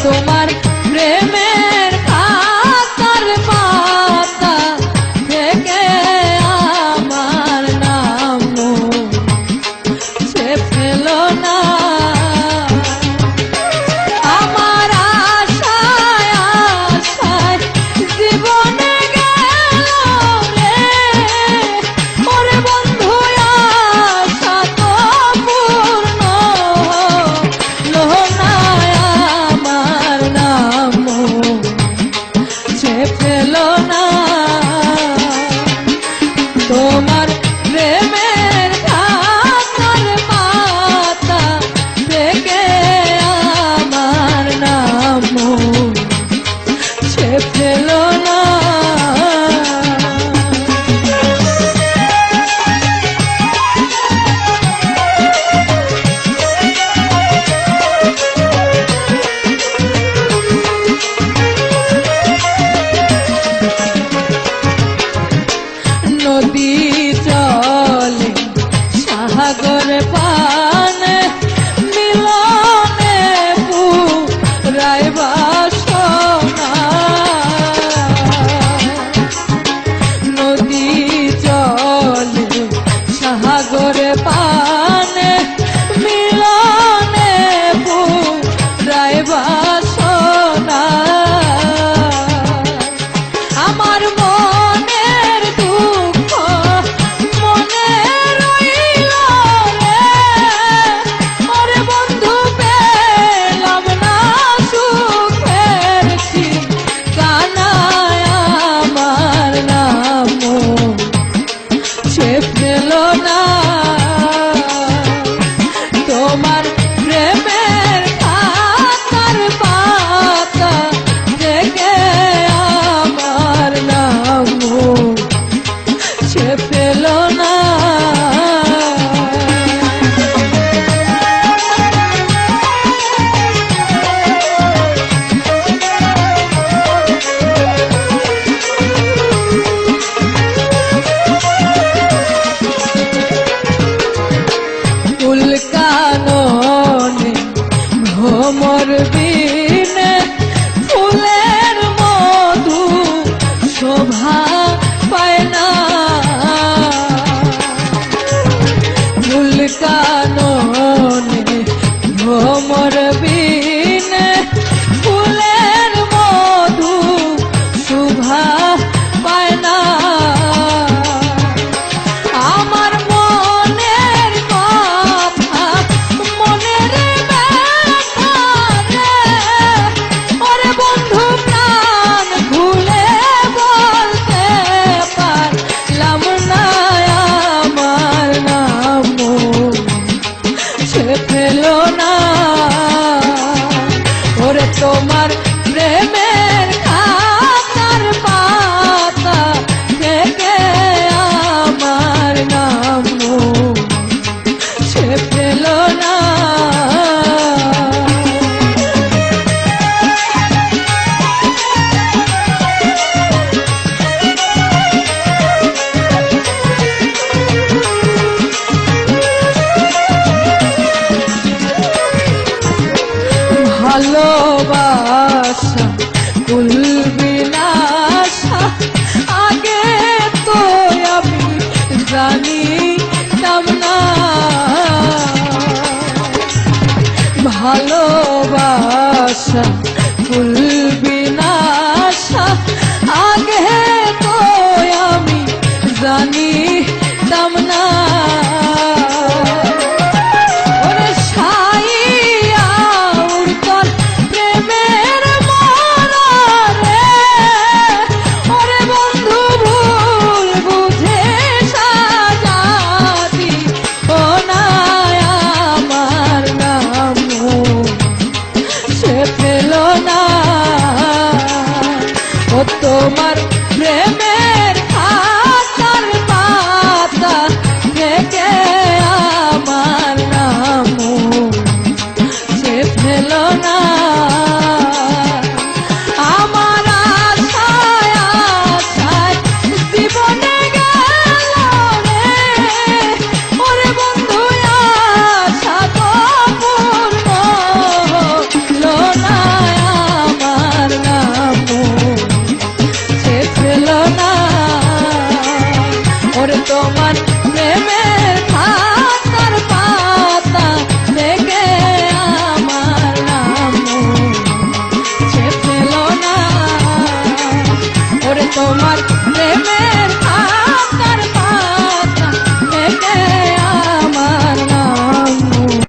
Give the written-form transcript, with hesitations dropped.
তোমার প্রেমের খাতার পাতা থেকে আমার নাম সে ফেল না। আমার আশায় আশায় জীবনে গেল রে, ওরে বন্ধু আশা তো পূর্ণ হলো না। আমার নাম সে ফেল না। তোমার প্রেমের খাতার পাতা থেকে আমার নাম সে ফেল না। নদী চলে সাগর পানে মিলনে পুরায় বাসনা। নদী চলে সাগর পানে মিলনে পুরায় বাসনা। আমার মনের দুঃখ মনে রইল রে, ওরে বন্ধু পেলাম না সুখের ঠিকানা। আমার নাম সে ফেল না। তোমার প্রেমের খাতার পাতা থেকে আমার নাম সে ফেল না। ফুল কাননে ভ্রমর বিনে ফুলের মধু শোভা পায় না। ফুল কাননে ভ্রমর বিনে ফুলের মধু শোভা পায় না। আমার মনের কথা মনের ব্যথা রে, ওরে বন্ধু প্রাণ খুলে বলতে পারলাম না। আমার নাম সে ফেল না। ওরে তোমার প্রেমের খাতার পাতা থেকে আমার নাম সে ফেল না। ভালোবাসা ভুলবি না আশা আগে তো আমি জানিতাম না। ভালোবাসা ভুলবি না আশা আগে তো আমি জানিতাম না। ওরে সাইয়া উড়তল প্রেমের মরা রে, ওরে বন্ধু ভুল বুঝে সাজাতি ও না। আমার নাম সে ফেল না। ও তোমার প্রেমের খাতার পাতা থেকে আমার নাম সে ফেল না। আমার আশায় আশায় জীবনে গেল রে, ওরে বন্ধু আশা তো পূর্ণ হলো না। তোমার